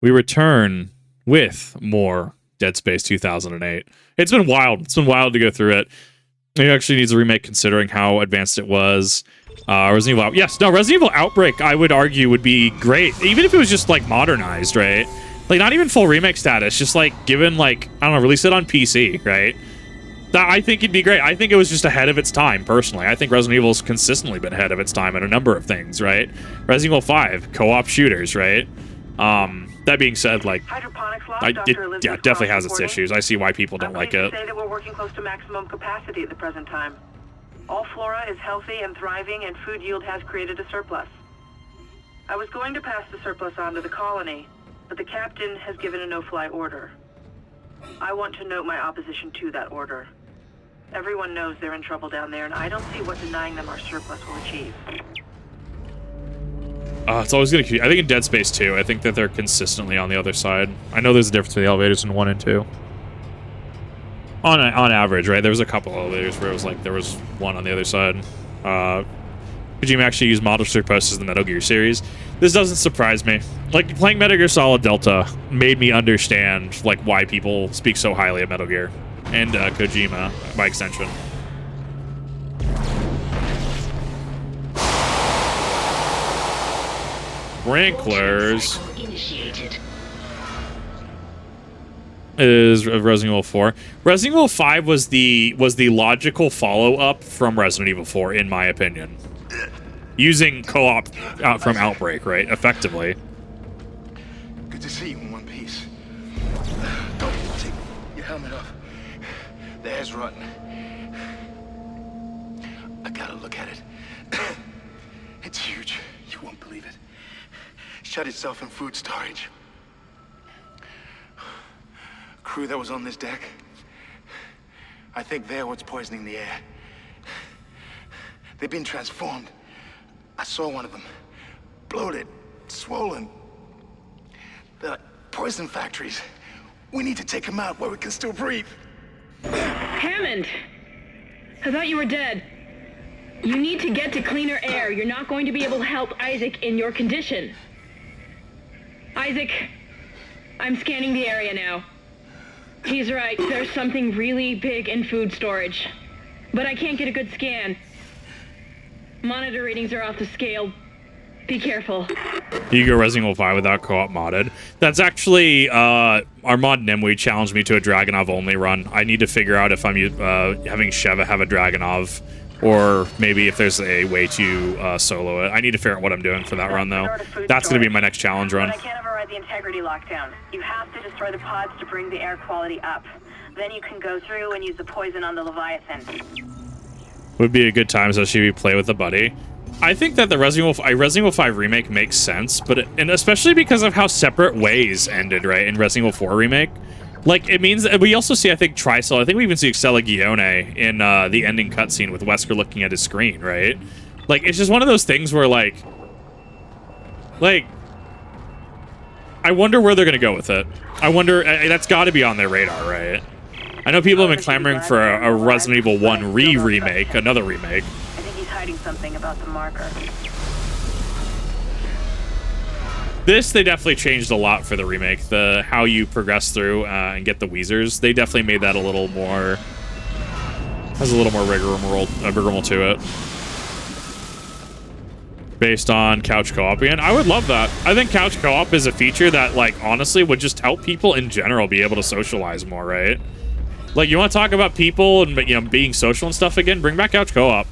we return with more Dead Space 2008. It's been wild. It's been wild to go through it. It actually needs a remake considering how advanced it was. Resident Evil, yes, no, Resident Evil Outbreak, I would argue, would be great, even if it was just like modernized, right? Like not even full remake status, just like given like, I don't know, release it on PC, right? I think it'd be great. I think it was just ahead of its time, personally. I think Resident Evil's consistently been ahead of its time in a number of things, right? Resident Evil 5, co-op shooters, right? That being said, like, it definitely has its issues. I see why people don't like it. Say that we're working close to maximum capacity at the present time. All flora is healthy and thriving, and food yield has created a surplus. I was going to pass the surplus on to the colony, but the captain has given a no-fly order. I want to note my opposition to that order. Everyone knows they're in trouble down there, and I don't see what denying them our surplus will achieve. It's always gonna keep. I think in Dead Space 2, I think that they're consistently on the other side. I know there's a difference between the elevators in 1 and 2. On average, right? There was a couple elevators where it was like there was one on the other side. Kojima actually used model surpluses in the Metal Gear series. This doesn't surprise me. Like, playing Metal Gear Solid Delta made me understand like why people speak so highly of Metal Gear and Kojima by extension. Sprinklers is Resident Evil 4. Resident Evil 5 was the logical follow-up from Resident Evil 4, in my opinion. Using co-op from Outbreak, right? Effectively. Good to see you in one piece. Don't take your helmet off. The air's rotten. I gotta look at it. It's huge. You won't believe it. Shut itself in food storage. Crew that was on this deck, I think they're what's poisoning the air. They've been transformed. I saw one of them. Bloated, swollen. They're like poison factories. We need to take them out where we can still breathe. Hammond! I thought you were dead. You need to get to cleaner air. You're not going to be able to help Isaac in your condition. Isaac, I'm scanning the area now. He's right, there's something really big in food storage. But I can't get a good scan. Monitor readings are off the scale. Be careful. You go Resident Evil 5 without co-op modded. That's actually, our mod Nimue challenged me to a Dragonov only run. I need to figure out if I'm having Sheva have a Dragonov, or maybe if there's a way to solo it. I need to figure out what I'm doing for that run, though. That's going to be my next challenge run. But I can't override the integrity lockdown. You have to destroy the pods to bring the air quality up. Then you can go through and use the poison on the Leviathan. Would be a good time, especially if you play with a buddy. I think that the Resident Evil 5 remake makes sense, and especially because of how separate ways ended, right, in Resident Evil 4 remake. Like, it means that we also see, I think, Trisel. I think we even see Stella Gione in the ending cutscene with Wesker looking at his screen, right? Like, it's just one of those things where, like, I wonder where they're going to go with it. I wonder, that's got to be on their radar, right? I know people have been clamoring for a Resident Evil 1 remake, another remake. I think he's hiding something about the marker. This, they definitely changed a lot for the remake. How you progress through and get the Wheezers. They definitely made that a little more... has a little more rigmarole to it. Based on couch co-op. And I would love that. I think couch co-op is a feature that, like, honestly would just help people in general be able to socialize more, right? Like, you want to talk about people and, you know, being social and stuff again? Bring back couch co-op.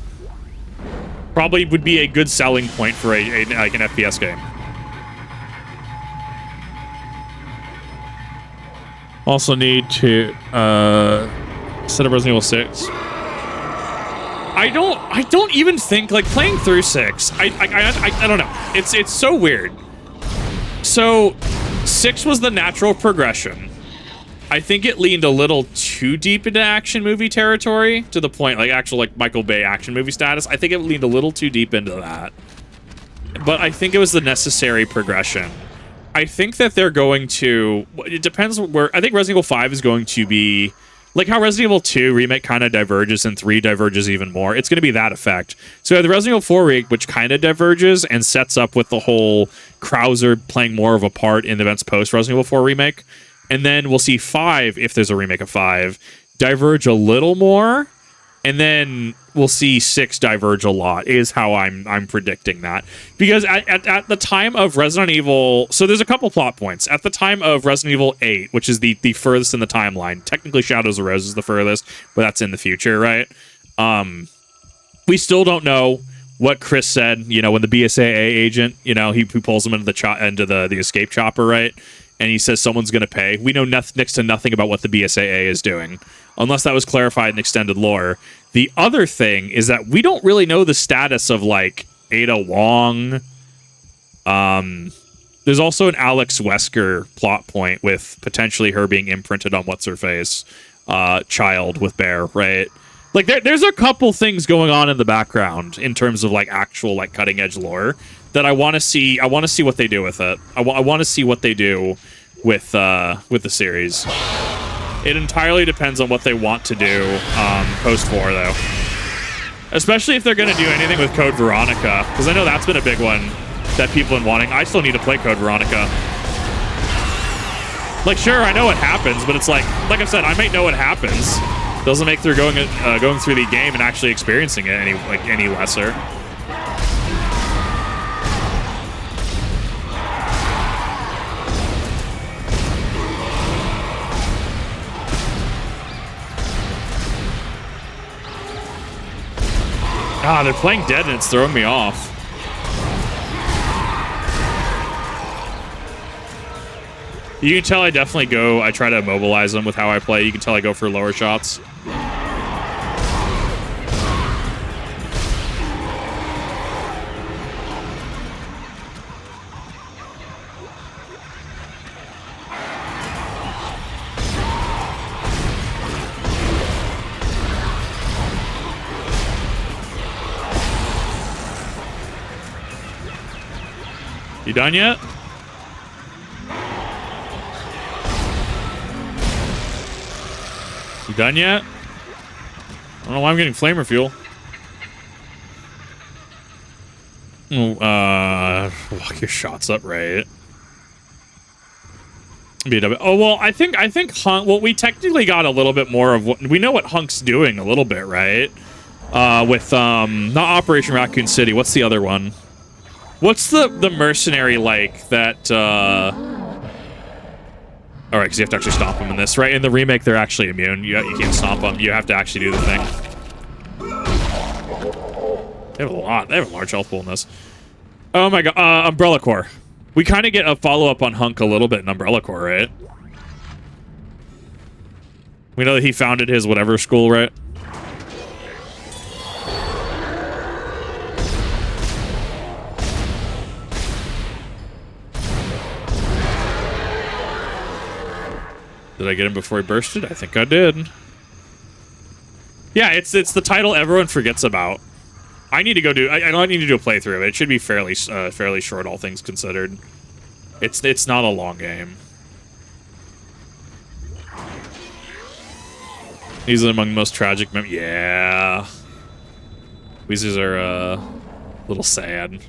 Probably would be a good selling point for like an FPS game. Also need to set up Resident Evil 6. I don't even think, like, playing through 6. I don't know. It's so weird. So 6 was the natural progression. I think it leaned a little too deep into action movie territory, to the point, like, actual, like, Michael Bay action movie status. I think it leaned a little too deep into that. But I think it was the necessary progression. I think that they're going to... It depends where... I think Resident Evil 5 is going to be like how Resident Evil 2 remake kind of diverges and 3 diverges even more. It's going to be that effect. So the Resident Evil 4 remake, which kind of diverges and sets up with the whole Krauser playing more of a part in the events post Resident Evil 4 remake. And then we'll see 5, if there's a remake of 5, diverge a little more. And then we'll see 6 diverge a lot, is how I'm predicting that. Because at the time of Resident Evil... So there's a couple plot points. At the time of Resident Evil 8, which is the furthest in the timeline, technically Shadows of Rose is the furthest, but that's in the future, right? We still don't know what Chris said, you know, when the BSAA agent, you know, he pulls him into the escape chopper, right? And he says someone's going to pay. We know next to nothing about what the BSAA is doing, unless that was clarified in extended lore. The other thing is that we don't really know the status of, like, Ada Wong. There's also an Alex Wesker plot point with potentially her being imprinted on what's-her-face child with Bear, right? Like, there's a couple things going on in the background in terms of, like, actual, like, cutting-edge lore that I want to see. I want to see what they do with it. I want to see what they do with the series. It entirely depends on what they want to do post 4, though. Especially if they're going to do anything with Code Veronica, because I know that's been a big one that people have been wanting. I still need to play Code Veronica. Like, sure, I know what happens, but it's like I said, I might know what happens. Doesn't make through going through the game and actually experiencing it any lesser. Ah, they're playing dead and it's throwing me off. You can tell I definitely I try to immobilize them with how I play. You can tell I go for lower shots. You done yet? You done yet? I don't know why I'm getting flamer fuel. Lock your shots up, right? BW. Oh, well, I think Hunk... Well, we technically got a little bit more of what... We know what Hunk's doing a little bit, right? With, not Operation Raccoon City. What's the other one? What's the mercenary like that, Alright, because you have to actually stomp them in this, right? In the remake, they're actually immune. You can't stomp them. You have to actually do the thing. They have a lot. They have a large health pool in this. Oh my god. Umbrella Corps. We kind of get a follow-up on Hunk a little bit in Umbrella Corps, right? We know that he founded his whatever school, right? Did I get him before he bursted? I think I did. Yeah, it's the title everyone forgets about. I need to go do. I don't need to do a playthrough of it. It should be fairly short, all things considered. It's not a long game. These are among the most tragic. Yeah. Weezers are a little sad.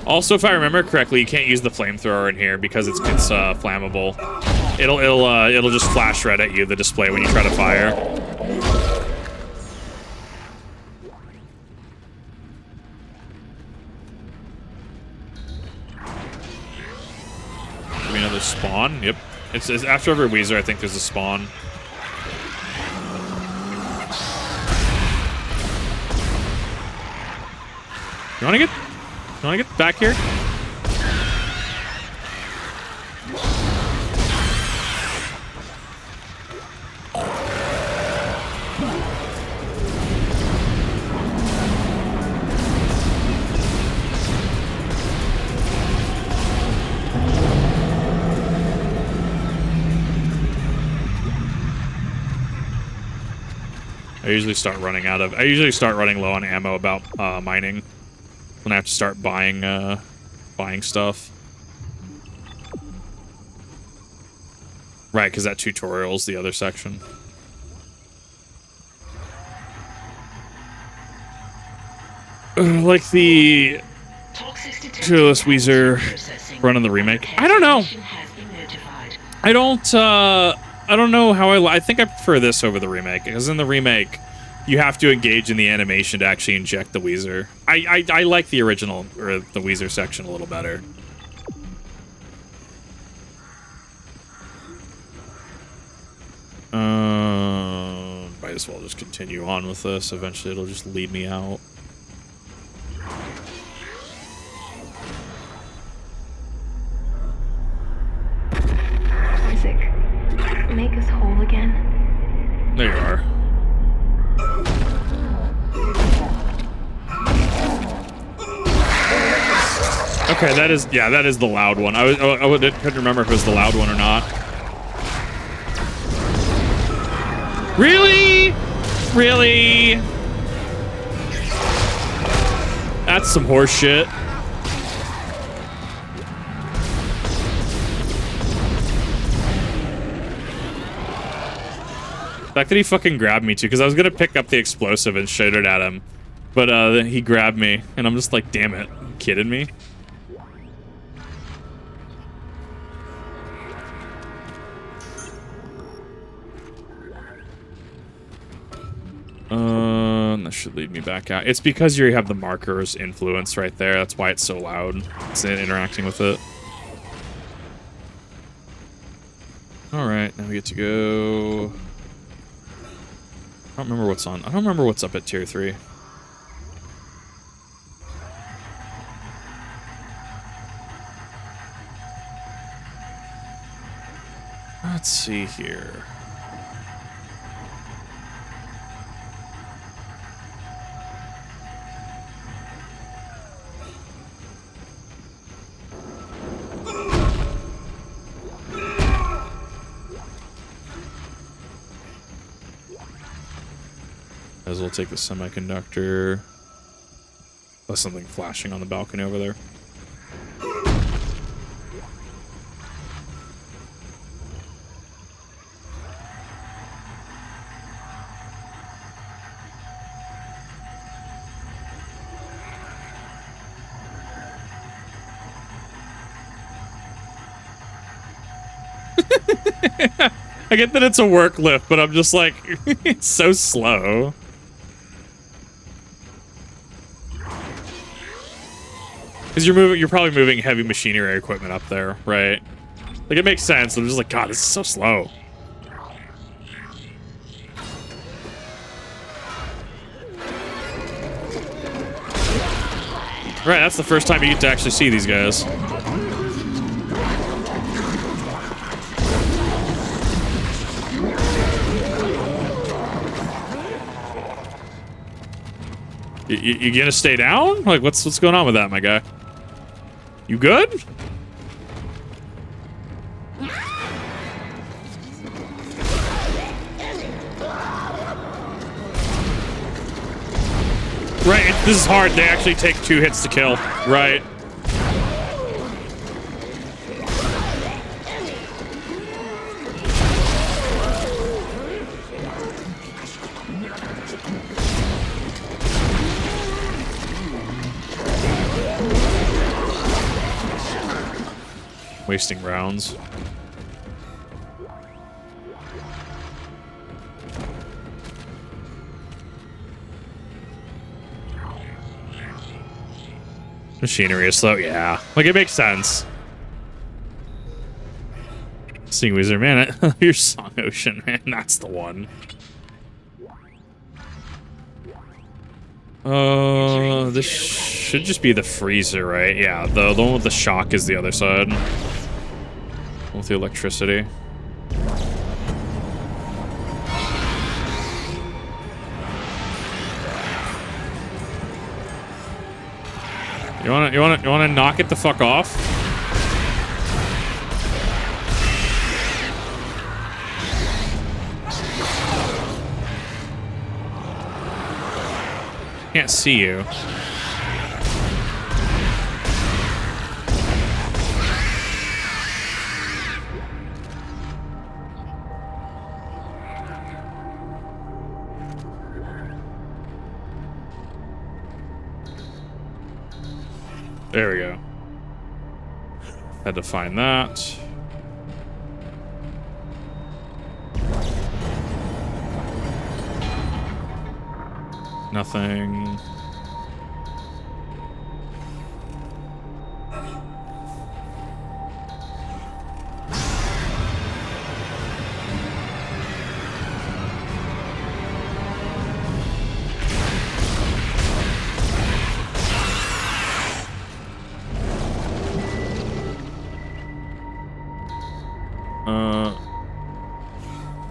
Also, if I remember correctly, you can't use the flamethrower in here because it's flammable. It'll just flash red at you, the display, when you try to fire. Give me another spawn. Yep, it's after every Wheezer. I think there's a spawn. You want to get back here? I usually start running low on ammo about mining. When I have to start buying stuff. Right, because that tutorial's the other section. Like the Fearless Wheezer run in the remake. I don't know. I don't know how I think I prefer this over the remake, because in the remake you have to engage in the animation to actually inject the Wheezer. I like the original, or the Wheezer section, a little better. Might as well just continue on with this. Eventually it'll just lead me out. Isaac, make us whole again. There you are. Okay, that is the loud one. I couldn't remember if it was the loud one or not. Really? Really? That's some horse shit. The fact that he fucking grabbed me too, because I was gonna pick up the explosive and shoot it at him, but he grabbed me, and I'm just like, damn it, are you kidding me? That should lead me back out. It's because you have the marker's influence right there. That's why it's so loud. It's interacting with it. All right, now we get to go. I don't remember what's on. I don't remember what's up at tier 3. Let's see here. As we'll take the semiconductor. There's something flashing on the balcony over there. I get that it's a work lift, but I'm just like, it's so slow. Because you're probably moving heavy machinery equipment up there, right? Like, it makes sense. I'm just like, God, this is so slow. Right, that's the first time you get to actually see these guys. You gonna stay down? Like, what's going on with that, my guy? You good? Right, this is hard. They actually take 2 hits to kill. Right. Wasting rounds. Machinery is slow, yeah. Like, it makes sense. Seeing Wheezer, man, your Song Ocean, man, that's the one. This should just be the freezer, right? Yeah, the one with the shock is the other side. With the electricity. You wanna knock it the fuck off? Can't see you. There we go. Had to find that. Nothing.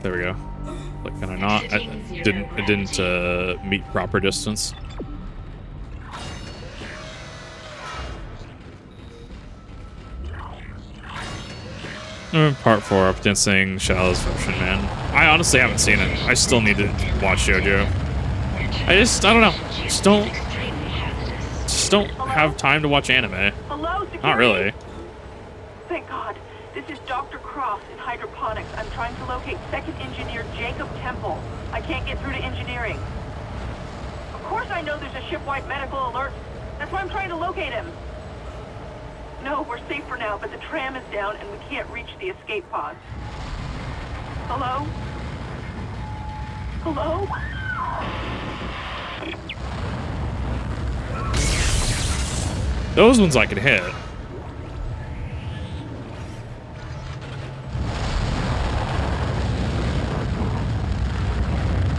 There we go. Like, can I not? It didn't meet proper distance. Part 4, Up Dancing Shallow's Ocean Man. I honestly haven't seen it. I still need to watch JoJo. I don't know. Just don't have time to watch anime. Hello, security? Not really. Thank God. This is Dr. Cross in Hydroponics. I'm trying to locate Second Engineer Jacob Temple. I can't get through to engineering. Of course I know there's a ship-wide medical alert. That's why I'm trying to locate him. No, we're safe for now, but the tram is down and we can't reach the escape pods. Hello? Hello? Those ones I can hit.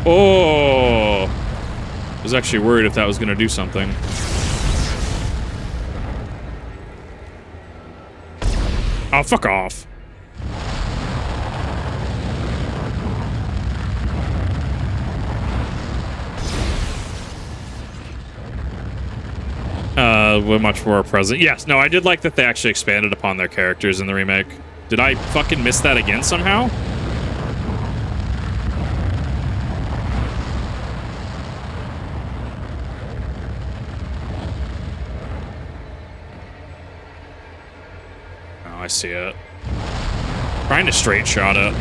Oh! I was actually worried if that was going to do something. Oh, fuck off. We're much more present. Yes, no, I did like that they actually expanded upon their characters in the remake. Did I fucking miss that again somehow? I see it. Trying to straight shot it.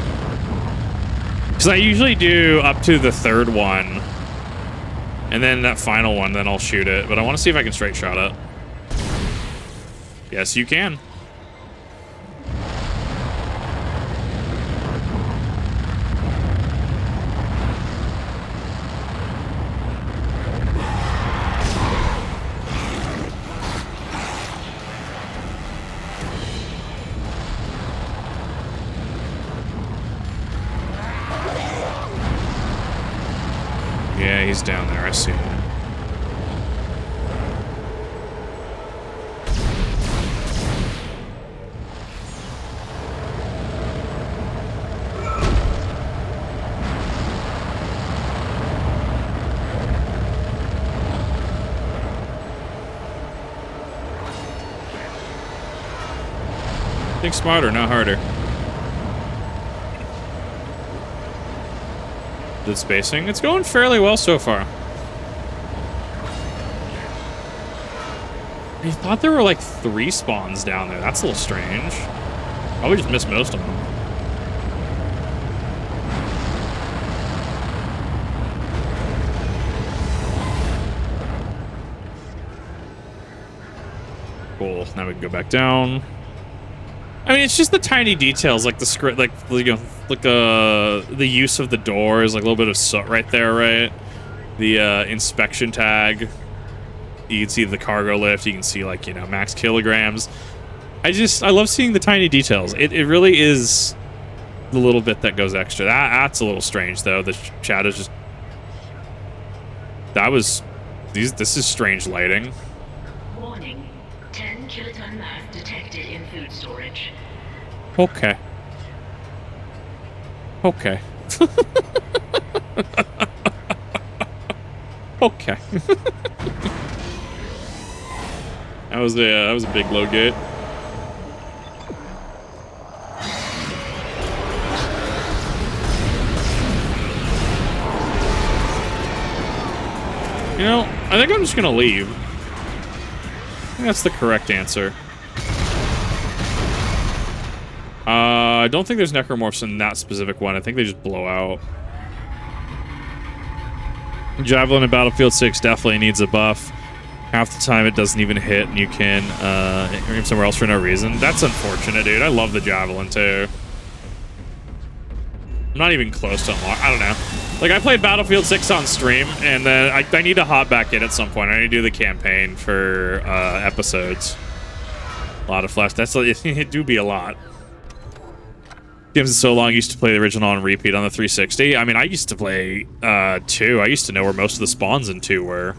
Because I usually do up to the third one. And then that final one, then I'll shoot it. But I want to see if I can straight shot it. Yes, you can. Yeah, he's down there. I see him. Think smarter, not harder. Good spacing. It's going fairly well so far. I thought there were like 3 spawns down there. That's a little strange. Probably just missed most of them. Cool. Now we can go back down. I mean, it's just the tiny details, like the script, like, you know, like the use of the doors, like a little bit of soot right there, right? The inspection tag. You can see the cargo lift. You can see, like, you know, max kilograms. I love seeing the tiny details. It really is the little bit that goes extra. That's a little strange, though. The chat is just... This is strange lighting. Warning. 10 kiloton mass detected in food storage. Okay. Okay. Okay. That was a big load gate. You know, I think I'm just gonna leave. I think that's the correct answer. I don't think there's necromorphs in that specific one. I think they just blow out. Javelin in Battlefield 6 definitely needs a buff. Half the time it doesn't even hit, and you can aim somewhere else for no reason. That's unfortunate, dude. I love the javelin too. I'm not even close to unlock. I don't know. Like, I played Battlefield 6 on stream, and then I need to hop back in at some point. I need to do the campaign for episodes. A lot of flash. It do be a lot. Games so long, I used to play the original on repeat on the 360. I mean, I used to play 2. I used to know where most of the spawns in 2 were.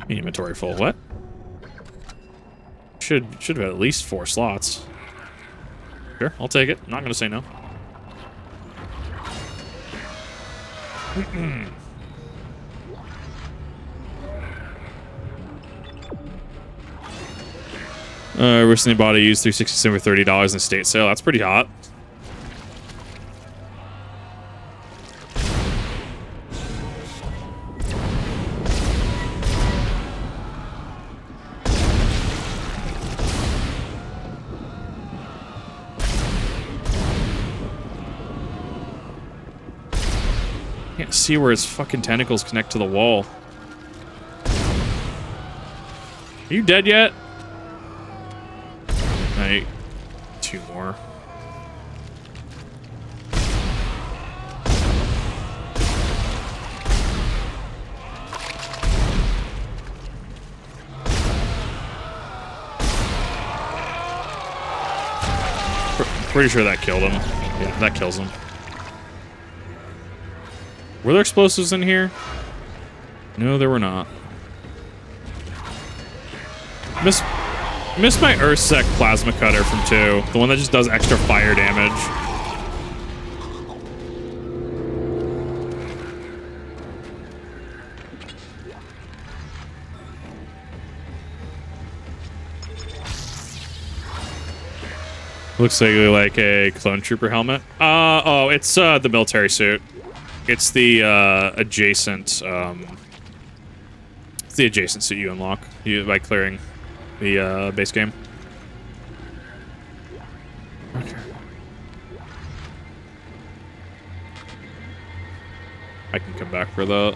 Inventory full. What? Should have at least 4 slots. Sure, I'll take it. I'm not gonna say no. Recently bought a used 367 for $30 in a state sale. That's pretty hot. Can't see where his fucking tentacles connect to the wall. Are you dead yet? Right. 2 more. Pretty sure that killed him. Yeah, that kills him. Were there explosives in here? No, there were not. Missed my Ursec plasma cutter from 2. The one that just does extra fire damage. Looks like a clone trooper helmet. Oh, it's the military suit. It's the adjacent suit you unlock by clearing the base game. Okay. I can come back for that.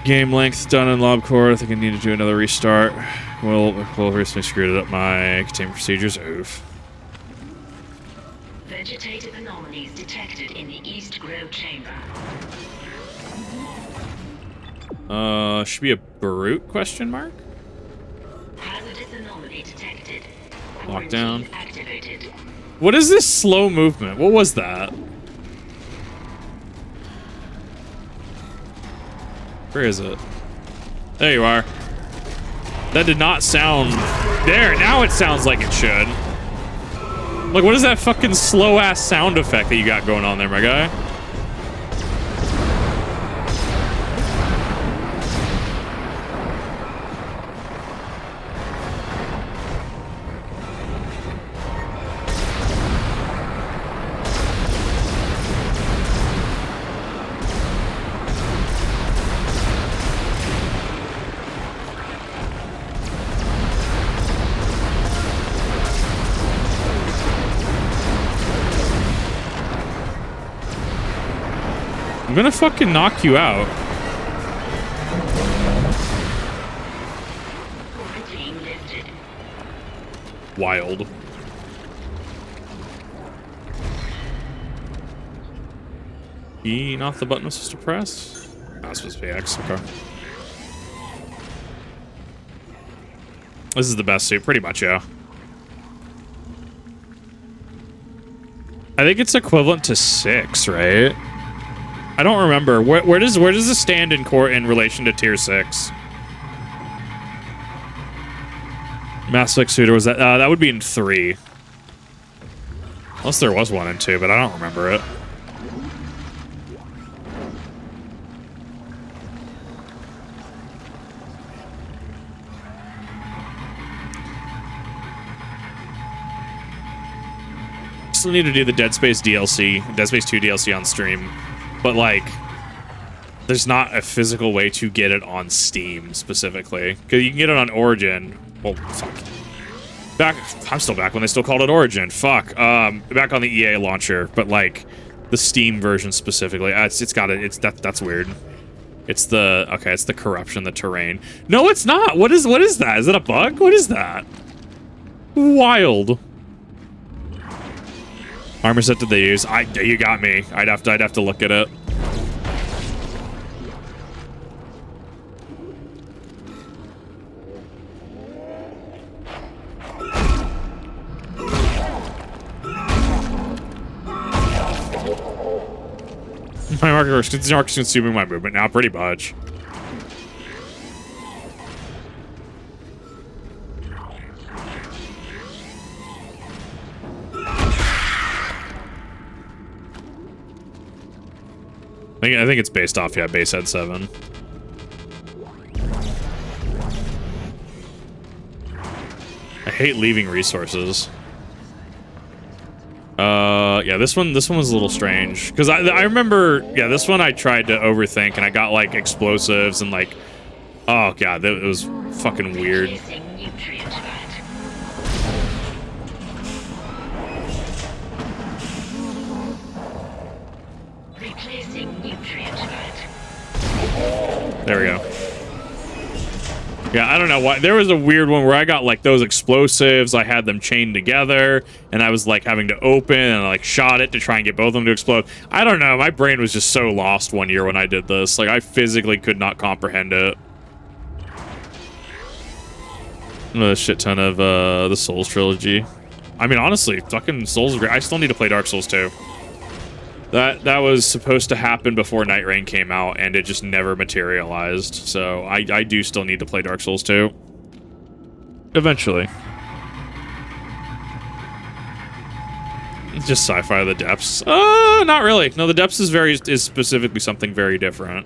Game length done in lob core. I think I need to do another restart. Well, recently screwed up my containment procedures. Oof. Vegetative anomalies detected in the East Grove chamber. Should be a brute question mark? Hazardous anomaly detected. Lockdown. Activated. What is this slow movement? What was that? Where is it? There you are. That did not sound... There, now it sounds like it should. Like, what is that fucking slow-ass sound effect that you got going on there, my guy? I'm gonna fucking knock you out. Wild. E, not the button was supposed to press? No, it's supposed to be X, okay. This is the best suit, pretty much, yeah. I think it's equivalent to 6, right? I don't remember. Where does this stand in core in relation to tier 6? Mass Effect suit, or was that that would be in 3. Unless there was one in 2, but I don't remember it. Still need to do the Dead Space DLC, Dead Space 2 DLC on stream. But, like, there's not a physical way to get it on Steam specifically. Because you can get it on Origin. Well, fuck. I'm still back when they still called it Origin. Fuck. Back on the EA launcher, but like the Steam version specifically. That's weird. It's the corruption, the terrain. No, it's not. What is that? Is it a bug? What is that? Wild. Armor set did they use? You got me. I'd have to look at it. My marker is consuming my movement now, pretty much. I think it's based off, yeah, base head 7. I hate leaving resources. Yeah, this one was a little strange because I remember, yeah, this one I tried to overthink and I got like explosives and like, oh god, it was fucking weird. There we go. Yeah, I don't know why. There was a weird one where I got like those explosives. I had them chained together, and I was like having to open and like shot it to try and get both of them to explode. I don't know. My brain was just so lost one year when I did this. Like I physically could not comprehend it. A shit ton of the Souls trilogy. I mean, honestly, fucking Souls is great. I still need to play Dark Souls 2. That was supposed to happen before Night Rain came out, and it just never materialized. So I do still need to play Dark Souls 2. Eventually. Just sci-fi of the depths. Not really. No, the depths is specifically something very different.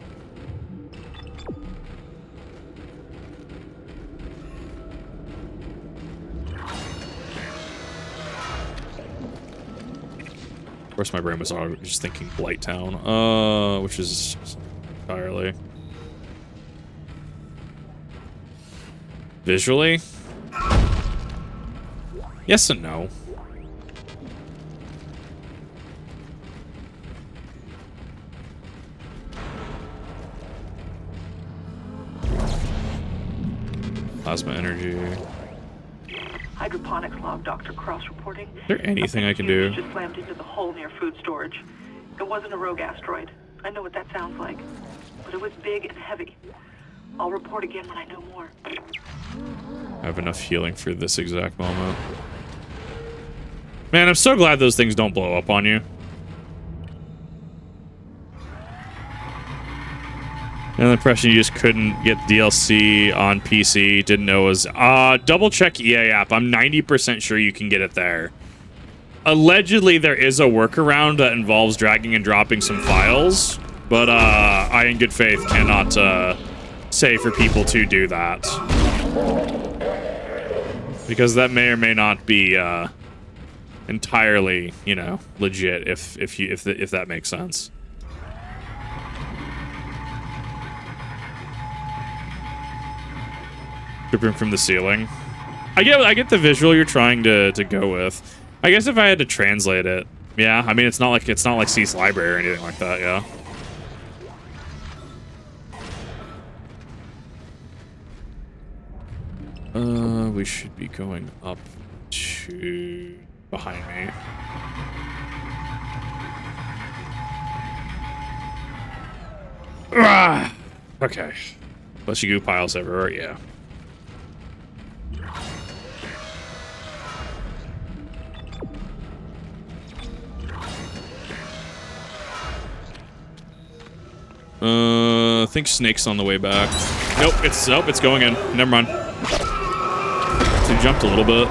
Of course, my brain was already just thinking Blight Town, which is entirely visually. Yes and no. Plasma energy. Hydroponics log, Dr. Cross reporting. Is there anything I can do? Just slammed into the hole near food storage. It wasn't a rogue asteroid. I know what that sounds like, but it was big and heavy. I'll report again when I know more. I have enough healing for this exact moment. Man, I'm so glad those things don't blow up on you. And the impression you just couldn't get DLC on PC, didn't know it was... double check EA app. I'm 90% sure you can get it there. Allegedly, there is a workaround that involves dragging and dropping some files, but I, in good faith, cannot say for people to do that. Because that may or may not be entirely, you know, legit, if that makes sense. Dripping from the ceiling. I get the visual you're trying to go with. I guess if I had to translate it, yeah. I mean, it's not like Cease Library or anything like that, yeah. We should be going up to behind me. Ah! Okay. Fleshy goo piles everywhere, yeah. I think Snake's on the way back. Nope, it's going in. Never mind. So he jumped a little bit.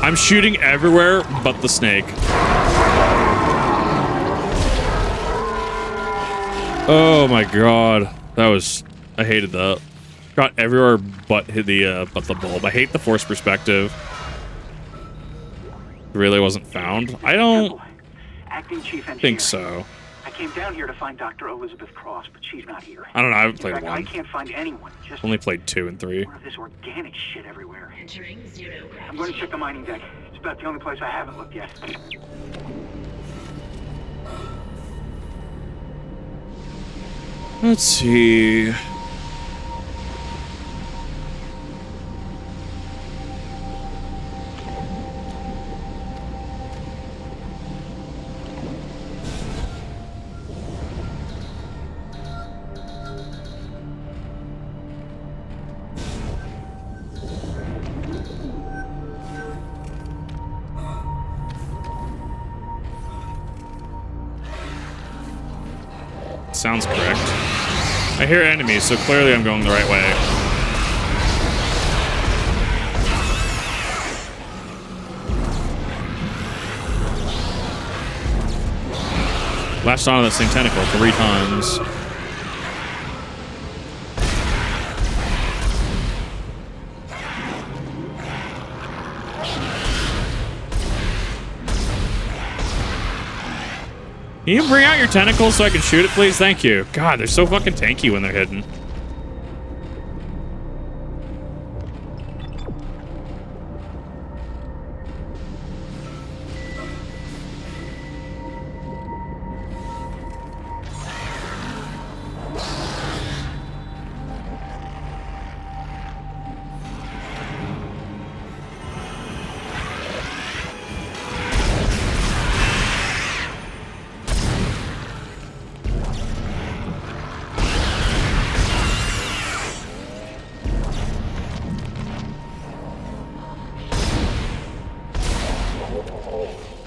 I'm shooting everywhere but the snake. Oh my god. I hated that. Got everywhere but the bulb. I hate the forced perspective. It really wasn't found. I don't Acting Chief Engineer. think so. I came down here to find Dr. Elizabeth Cross, but she's not here. I don't know. I haven't In played fact, I 1. can't find anyone. Just Only played 2 and 3. more of this organic shit everywhere. Entering zero gravity. I'm going to check the mining deck. It's about the only place I haven't looked yet. Let's see. Sounds correct. I hear enemies, so clearly I'm going the right way. Latched onto that same tentacle 3 times. Can you bring out your tentacles so I can shoot it, please? Thank you. God, they're so fucking tanky when they're hidden.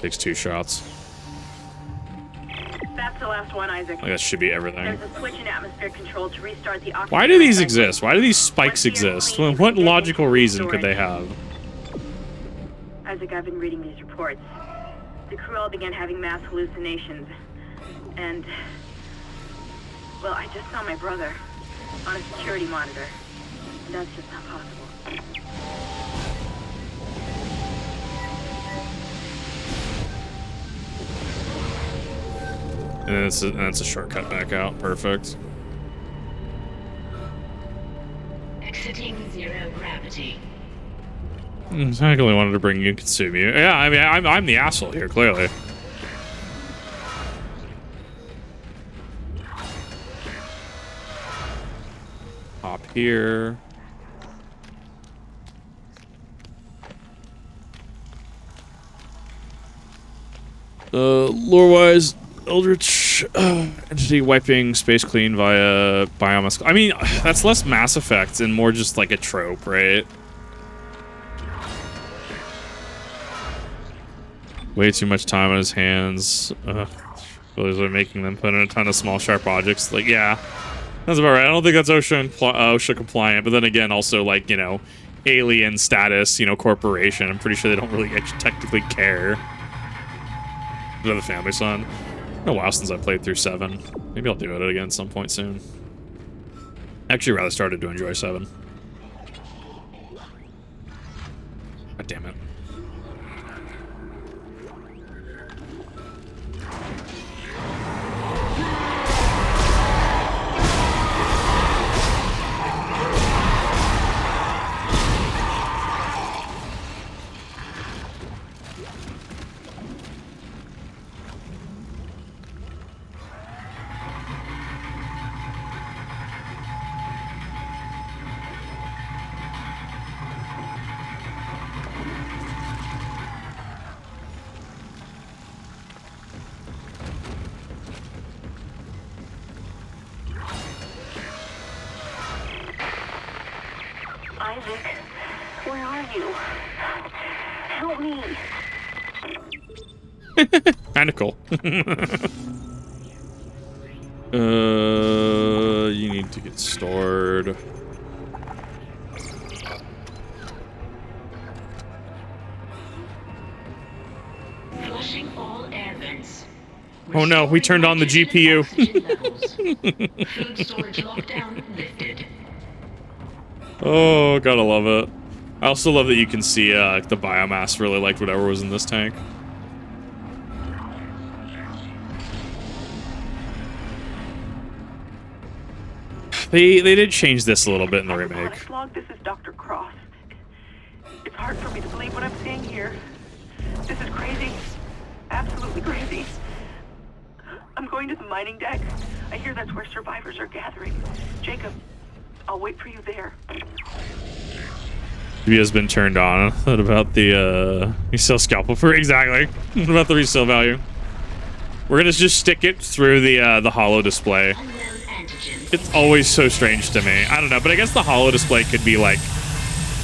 Takes 2 shots. That's the last one, Isaac. Like, that should be everything. There's a switch in atmosphere control to restart the oxygen. Why do these exist? Why do these spikes exist? What logical reason could they have? Isaac, I've been reading these reports. The crew all began having mass hallucinations. And... well, I just saw my brother on a security monitor. And that's just not possible. And it's a shortcut back out. Perfect. Exiting zero gravity. I only wanted to bring you and consume you. Yeah, I mean, I'm the asshole here, clearly. Hop here. Lore-wise, Eldritch entity wiping space clean via biomass. I mean, that's less Mass Effect and more just like a trope, right? Way too much time on his hands. Those are making them put in a ton of small, sharp objects. Like, yeah, that's about right. I don't think that's OSHA compliant, but then again, also like, you know, alien status, you know, corporation. I'm pretty sure they don't really actually technically care. Another family son. It's been a while since I played through 7. Maybe I'll do it again at some point soon. Actually, rather started to enjoy 7. God damn it. Isaac, where are you? Help me. Kinda cool. You need to get stored. Flushing all air vents. Oh no, we turned on the GPU. Food storage lockdown lifted. Oh, gotta love it. I also love that you can see the biomass really liked whatever was in this tank. They did change this a little bit in the remake. Hydroponics log, this is Dr. Cross. It's hard for me to believe what I'm seeing here. This is crazy. Absolutely crazy. I'm going to the mining deck. I hear that's where survivors are gathering. Jacob, I'll wait for you there. He has been turned on. What about the resale scalpel for exactly? What about the resale value? We're gonna just stick it through the holo display. It's always so strange to me. I don't know, but I guess the holo display could be like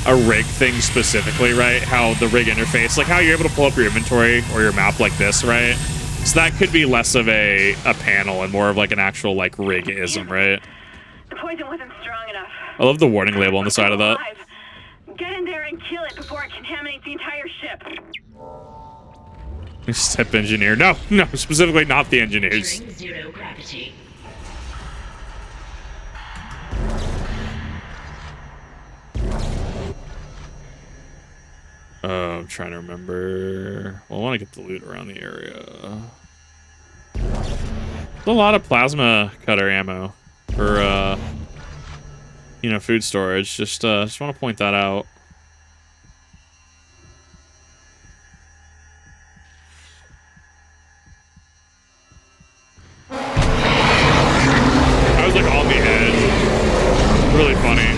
a rig thing specifically, right? How the rig interface, like how you're able to pull up your inventory or your map like this, right? So that could be less of a panel and more of like an actual like rig-ism, right? The poison wasn't strong enough. I love the warning label on the side of that. Get in there and kill it before it contaminates the entire ship. Step engineer. No, specifically not the engineers. Zero gravity. Oh, I'm trying to remember. Well, I want to get the loot around the area. There's a lot of plasma cutter ammo for, you know, food storage. Just want to point that out. I was like on the edge. Really funny.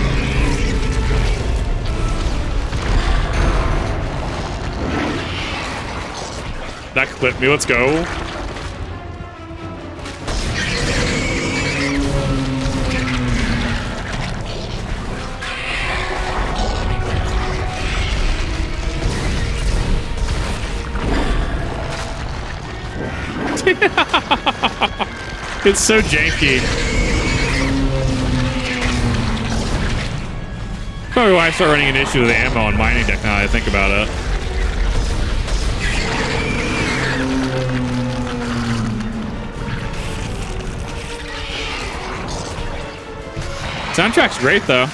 That clipped me. Let's go. It's so janky. Probably why I start running an issue with the ammo on mining deck now that I think about it. Soundtrack's great though.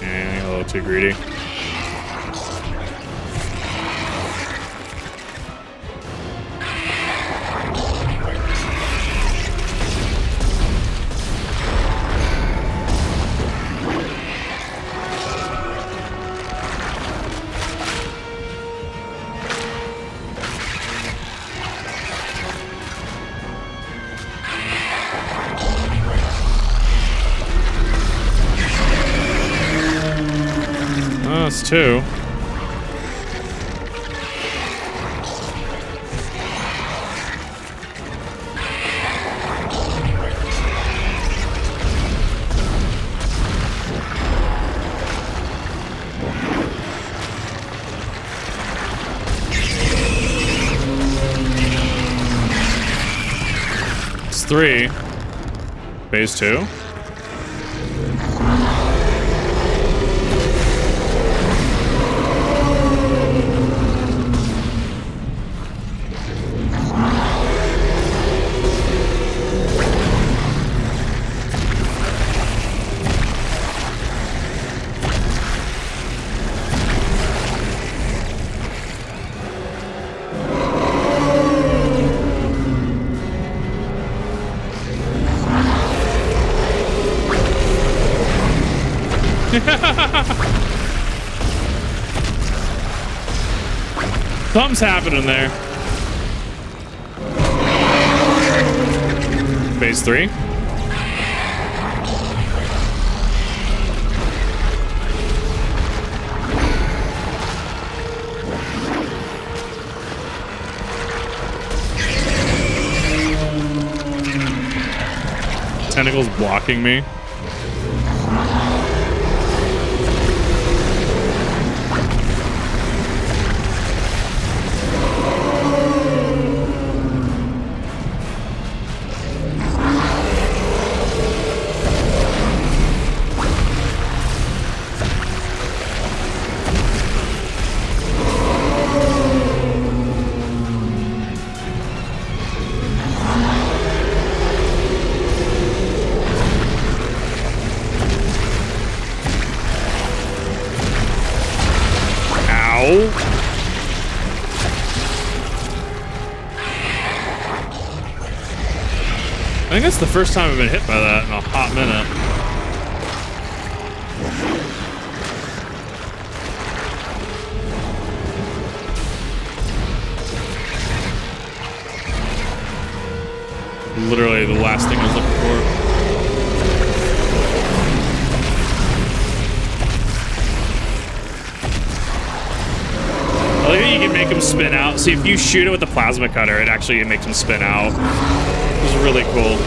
A little too greedy. That's two. It's three. Phase two. Something's happening there. Phase three. Tentacles blocking me. think that's the first time I've been hit by that in a hot minute. Literally the last thing I was looking for. I like how you can make them spin out. See, if you shoot it with the plasma cutter, it actually makes them spin out. It was really cool.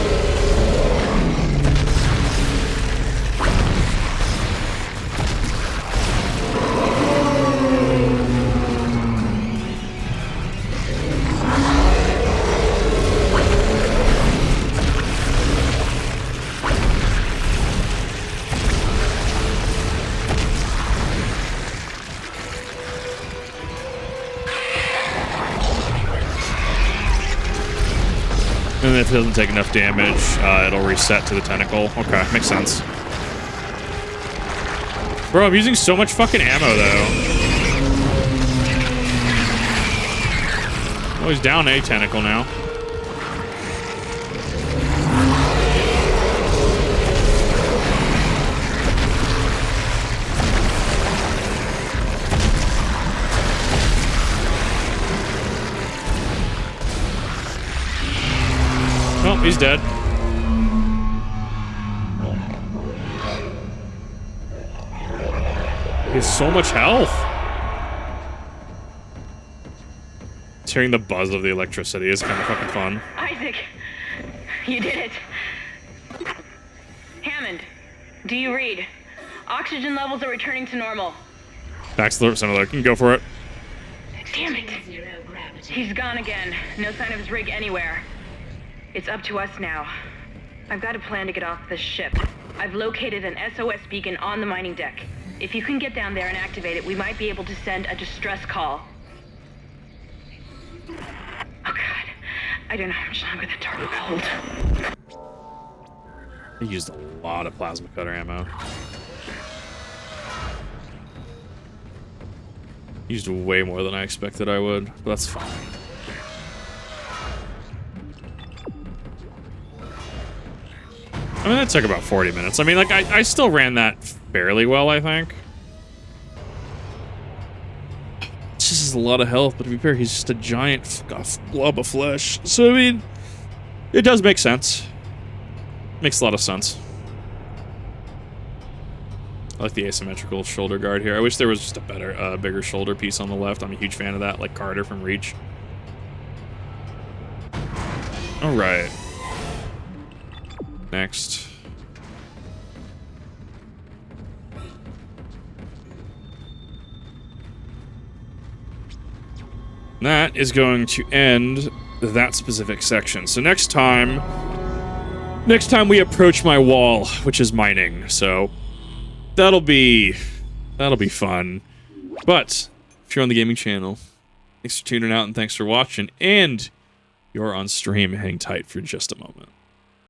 And if it doesn't take enough damage, it'll reset to the tentacle. Okay, makes sense. Bro, I'm using so much fucking ammo, though. Oh, he's down a tentacle now. Oh, he's dead. He has so much health. Hearing the buzz of the electricity is kind of fucking fun. Isaac, you did it. Hammond, do you read? Oxygen levels are returning to normal. Backslurp similar. Can go for it. Damn it. He's gone again. No sign of his rig anywhere. It's up to us now. I've got a plan to get off this ship. I've located an SOS beacon on the mining deck. If you can get down there and activate it, we might be able to send a distress call. Oh god. I don't know how much longer the dark will hold. I used a lot of plasma cutter ammo. Used way more than I expected I would, but that's fine. I mean, that took about 40 minutes. I mean, like, I still ran that fairly well, I think. It's just a lot of health, but to be fair, he's just a giant blob of flesh. So, I mean, it does make sense. Makes a lot of sense. I like the asymmetrical shoulder guard here. I wish there was just a better, bigger shoulder piece on the left. I'm a huge fan of that, like Carter from Reach. All right. Next. That is going to end that specific section. So next time we approach my wall, which is mining. So that'll be fun. But if you're on the gaming channel, thanks for tuning out and thanks for watching. And you're on stream, hang tight for just a moment.